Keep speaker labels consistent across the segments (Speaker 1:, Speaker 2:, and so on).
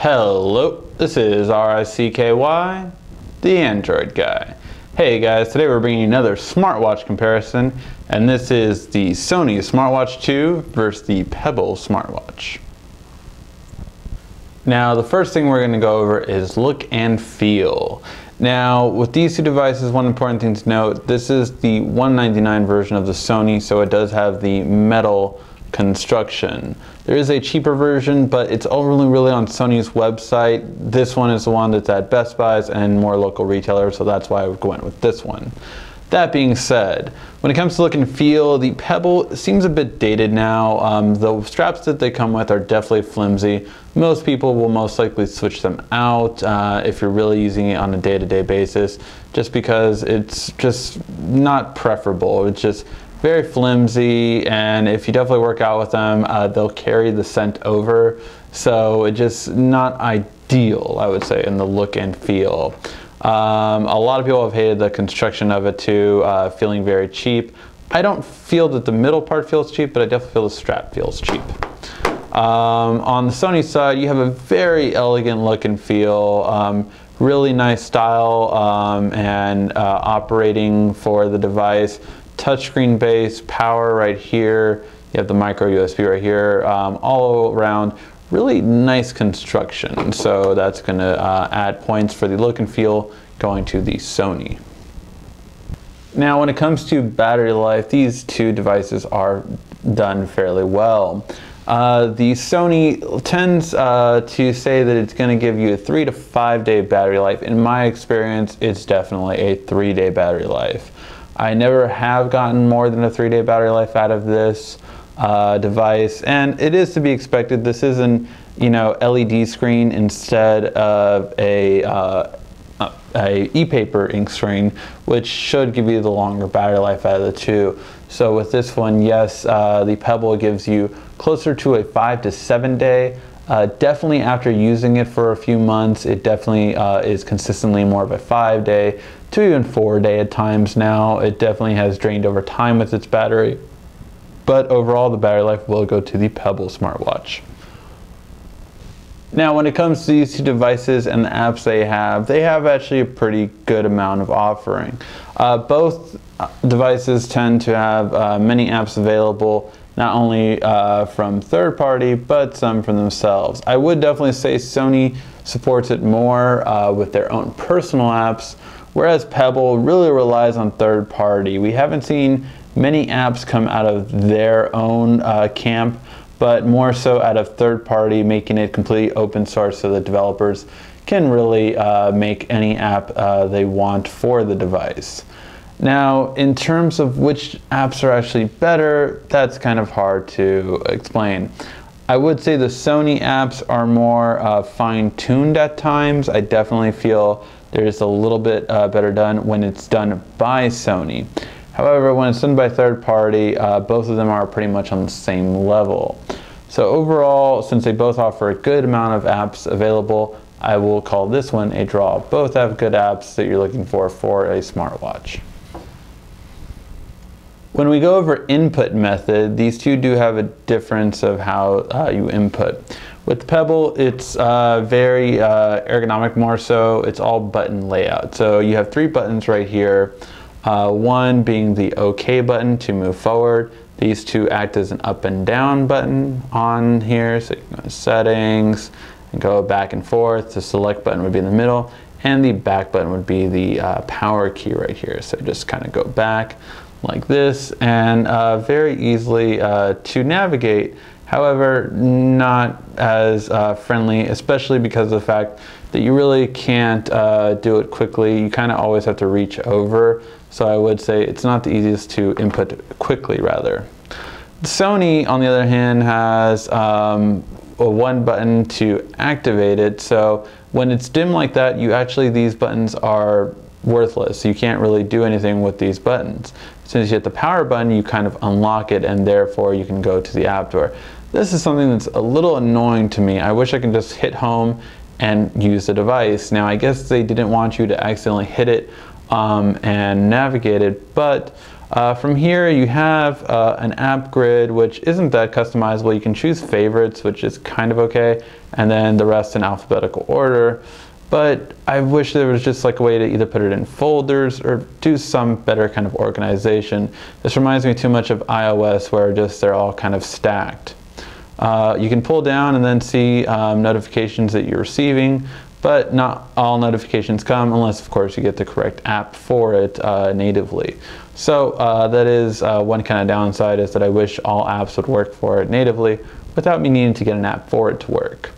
Speaker 1: Hello, this is RICKY, the Android guy. Hey guys, today we're bringing you another smartwatch comparison, and this is the Sony Smartwatch 2 versus the Pebble smartwatch. Now, the first thing we're going to go over is look and feel. Now, with these two devices, one important thing to note, this is the $199 version of the Sony, so it does have the metal construction. There is a cheaper version, but it's only really on Sony's website. This one is the one that's at Best Buys and more local retailers, so that's why I went with this one. That being said, when it comes to look and feel, the Pebble seems a bit dated now. The straps that they come with are definitely flimsy. Most people will most likely switch them out if you're really using it on a day-to-day basis, just because it's just not preferable. It's just very flimsy, and if you definitely work out with them, they'll carry the scent over. So it's just not ideal, I would say, in the look and feel. A lot of people have hated the construction of it too, feeling very cheap. I don't feel that the middle part feels cheap, but I definitely feel the strap feels cheap. On the Sony side, you have a very elegant look and feel, really nice style and operating for the device. Touchscreen base, power right here, you have the micro USB right here, all around really nice construction. So that's going to add points for the look and feel going to the Sony. Now when it comes to battery life, these two devices are done fairly well. The Sony tends to say that it's going to give you a 3 to 5 day battery life. In my experience, it's definitely a 3-day battery life. I never have gotten more than a 3-day battery life out of this device, and it is to be expected. This is an LED screen instead of a e-paper ink screen, which should give you the longer battery life out of the two. So with this one, yes, the Pebble gives you closer to a 5 to 7 day. Definitely after using it for a few months, it definitely is consistently more of a 5-day to even 4-day at times now. It definitely has drained over time with its battery, but overall the battery life will go to the Pebble smartwatch. Now when it comes to these two devices and the apps they have actually a pretty good amount of offering. Both devices tend to have many apps available, not only from third party, but some from themselves. I would definitely say Sony supports it more with their own personal apps, whereas Pebble really relies on third party. We haven't seen many apps come out of their own camp, but more so out of third party, making it completely open source so that developers can really make any app they want for the device. Now, in terms of which apps are actually better, that's kind of hard to explain. I would say the Sony apps are more fine-tuned at times. I definitely feel there's a little bit better done when it's done by Sony. However, when it's done by third party, both of them are pretty much on the same level. So overall, since they both offer a good amount of apps available, I will call this one a draw. Both have good apps that you're looking for a smartwatch. When we go over input method, these two do have a difference of how you input. With Pebble, it's very ergonomic more so. It's all button layout. So you have 3 buttons right here. One being the OK button to move forward. These two act as an up and down button on here. So you can go to settings and go back and forth. The select button would be in the middle, and the back button would be the power key right here. So just kind of go back like this, and very easily to navigate. However, not as friendly, especially because of the fact that you really can't do it quickly. You kind of always have to reach over. So I would say it's not the easiest to input quickly, rather. Sony, on the other hand, has one button to activate it. So when it's dim like that, these buttons are worthless. You can't really do anything with these buttons. Since you hit the power button, you kind of unlock it, and therefore you can go to the app door. This is something that's a little annoying to me. I wish I could just hit home and use the device. Now I guess they didn't want you to accidentally hit it and navigate it, but From here you have an app grid, which isn't that customizable. You can choose favorites, which is kind of okay, and then the rest in alphabetical order. But I wish there was just like a way to either put it in folders or do some better kind of organization. This reminds me too much of iOS, where just they're all kind of stacked. You can pull down and then see notifications that you're receiving, but not all notifications come unless, of course, you get the correct app for it natively. So that is one kind of downside, is that I wish all apps would work for it natively without me needing to get an app for it to work.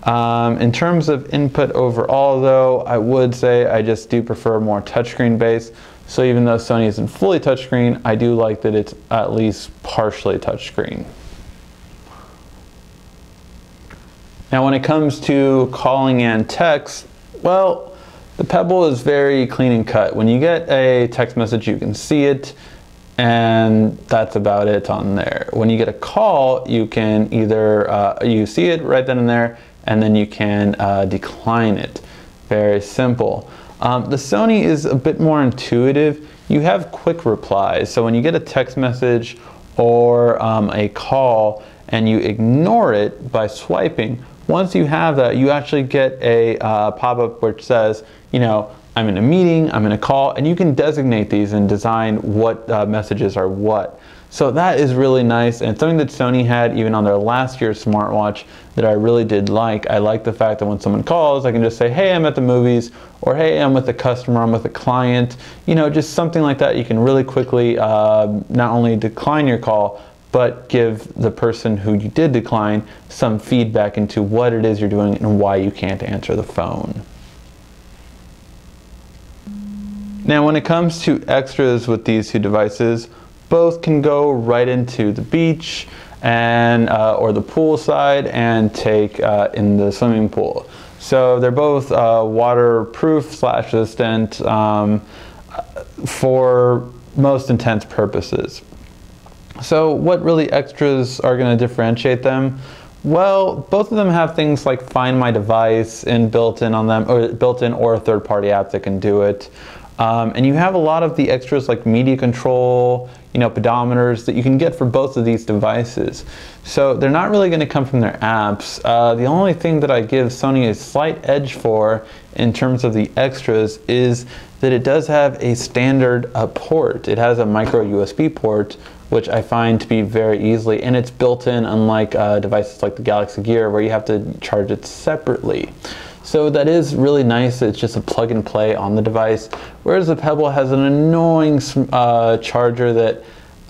Speaker 1: In terms of input overall, though, I would say I just do prefer more touchscreen based. So even though Sony isn't fully touchscreen, I do like that it's at least partially touchscreen. Now when it comes to calling and text, well, the Pebble is very clean and cut. When you get a text message, you can see it, and that's about it on there. When you get a call, you can either, you see it right then and there, and then you can decline it. Very simple. The Sony is a bit more intuitive. You have quick replies, so when you get a text message or a call and you ignore it by swiping, once you have that, you actually get a pop-up which says, you know, I'm in a meeting, I'm in a call, and you can designate these and design what messages are what. So that is really nice, and something that Sony had even on their last year's smartwatch that I really did like. I like the fact that when someone calls, I can just say, hey, I'm at the movies, or hey, I'm with a customer, I'm with a client. You know, just something like that. You can really quickly not only decline your call, but give the person who you did decline some feedback into what it is you're doing and why you can't answer the phone. Now when it comes to extras with these two devices, both can go right into the beach and or the pool side and take in the swimming pool. So they're both waterproof / resistant for most intense purposes. So what really extras are going to differentiate them? Well, both of them have things like Find My Device and built-in on them, or built-in or a third-party app that can do it. And you have a lot of the extras like media control, you know, pedometers that you can get for both of these devices. So they're not really going to come from their apps. The only thing that I give Sony a slight edge for in terms of the extras is that it does have a standard port. It has a micro USB port, which I find to be very easily, and it's built in, unlike devices like the Galaxy Gear where you have to charge it separately. So that is really nice. It's just a plug and play on the device, whereas the Pebble has an annoying charger that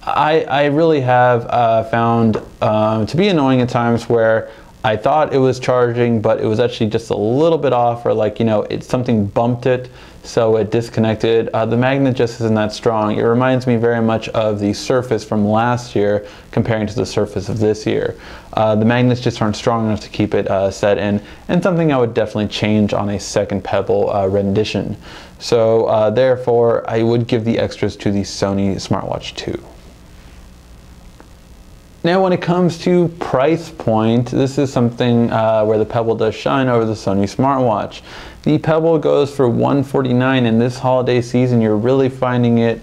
Speaker 1: I really have found to be annoying at times, where I thought it was charging, but it was actually just a little bit off, or like, you know, something bumped it, so it disconnected. The magnet just isn't that strong. It reminds me very much of the Surface from last year comparing to the Surface of this year. The magnets just aren't strong enough to keep it set in, and something I would definitely change on a second Pebble rendition. So therefore, I would give the extras to the Sony Smartwatch 2. Now when it comes to price point, this is something where the Pebble does shine over the Sony smartwatch. The Pebble goes for $149, and this holiday season you're really finding it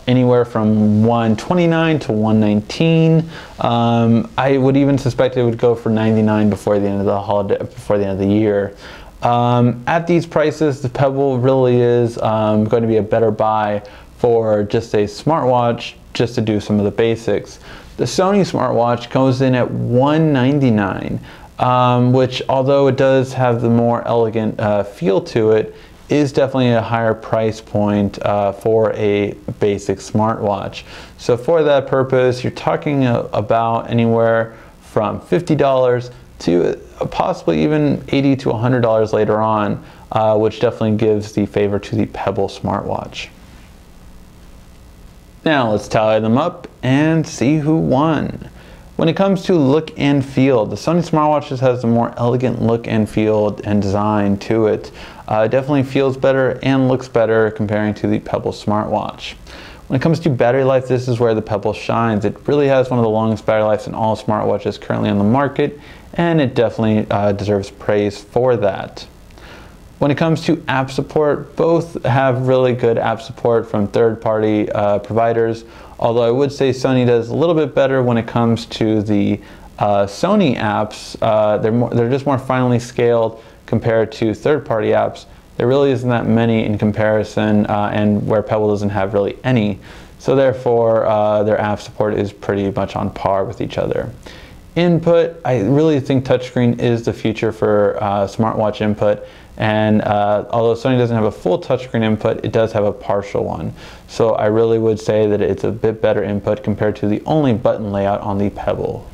Speaker 1: anywhere from $129 to $119. I would even suspect it would go for $99 before the end of the holiday, before the end of the year. At these prices, the Pebble really is going to be a better buy for just a smartwatch, just to do some of the basics. The Sony smartwatch goes in at $199, which, although it does have the more elegant feel to it, is definitely a higher price point for a basic smartwatch. So for that purpose, you're talking about anywhere from $50 to possibly even $80 to $100 later on, which definitely gives the favor to the Pebble smartwatch. Now let's tally them up and see who won. When it comes to look and feel, the Sony smartwatch just has a more elegant look and feel and design to it. It definitely feels better and looks better comparing to the Pebble smartwatch. When it comes to battery life, this is where the Pebble shines. It really has one of the longest battery lives in all smartwatches currently on the market, and it definitely deserves praise for that. When it comes to app support, both have really good app support from third-party providers, although I would say Sony does a little bit better when it comes to the Sony apps. They're just more finely scaled compared to third-party apps. There really isn't that many in comparison, and where Pebble doesn't have really any. So therefore, their app support is pretty much on par with each other. Input, I really think touchscreen is the future for smartwatch input. And although Sony doesn't have a full touchscreen input, it does have a partial one. So I really would say that it's a bit better input compared to the only button layout on the Pebble.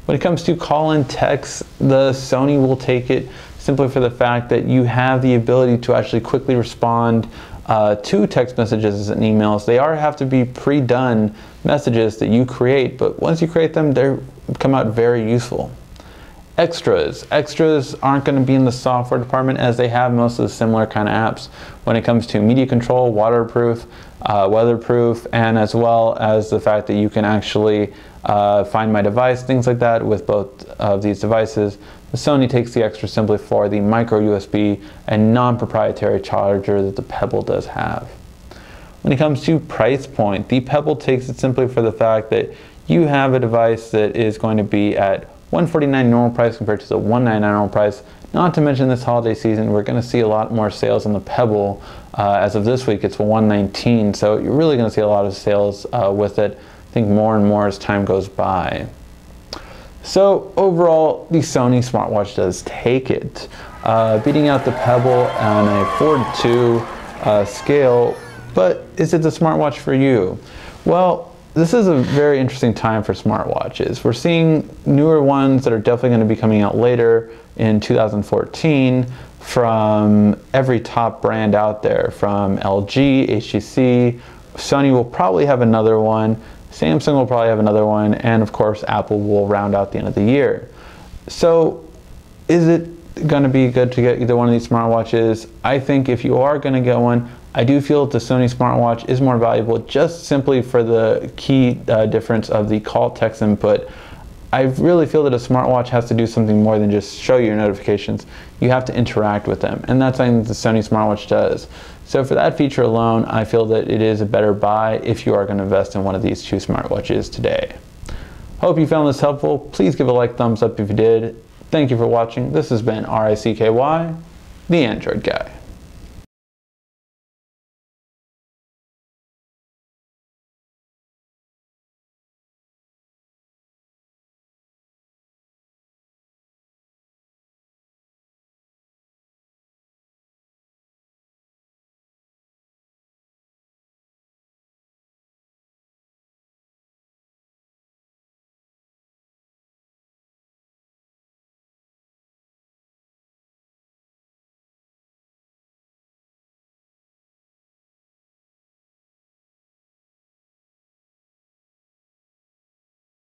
Speaker 1: When it comes to call and text, the Sony will take it simply for the fact that you have the ability to actually quickly respond to text messages and emails. They have to be pre-done messages that you create, but once you create them, they come out very useful. Extras aren't going to be in the software department, as they have most of the similar kind of apps when it comes to media control, waterproof, weatherproof, and as well as the fact that you can actually find my device, things like that with both of these devices. The Sony takes the extra simply for the micro USB and non-proprietary charger that the Pebble does have. When it comes to price point, the Pebble takes it simply for the fact that you have a device that is going to be at $149 normal price compared to the $199 normal price. Not to mention this holiday season, we're going to see a lot more sales on the Pebble. As of this week, it's $119, so you're really going to see a lot of sales with it. I think more and more as time goes by. So overall, the Sony smartwatch does take it, beating out the Pebble on a 4:2 scale. But is it the smartwatch for you? Well, this is a very interesting time for smartwatches. We're seeing newer ones that are definitely going to be coming out later in 2014 from every top brand out there, from LG, HTC, Sony will probably have another one, Samsung will probably have another one, and of course Apple will round out the end of the year. So is it going to be good to get either one of these smartwatches? I think if you are going to get one, I do feel that the Sony smartwatch is more valuable just simply for the key difference of the call text input. I really feel that a smartwatch has to do something more than just show you your notifications. You have to interact with them, and that's something that the Sony smartwatch does. So for that feature alone, I feel that it is a better buy if you are going to invest in one of these two smartwatches today. Hope you found this helpful. Please give a like, thumbs up if you did. Thank you for watching. This has been RICKY, the Android Guy.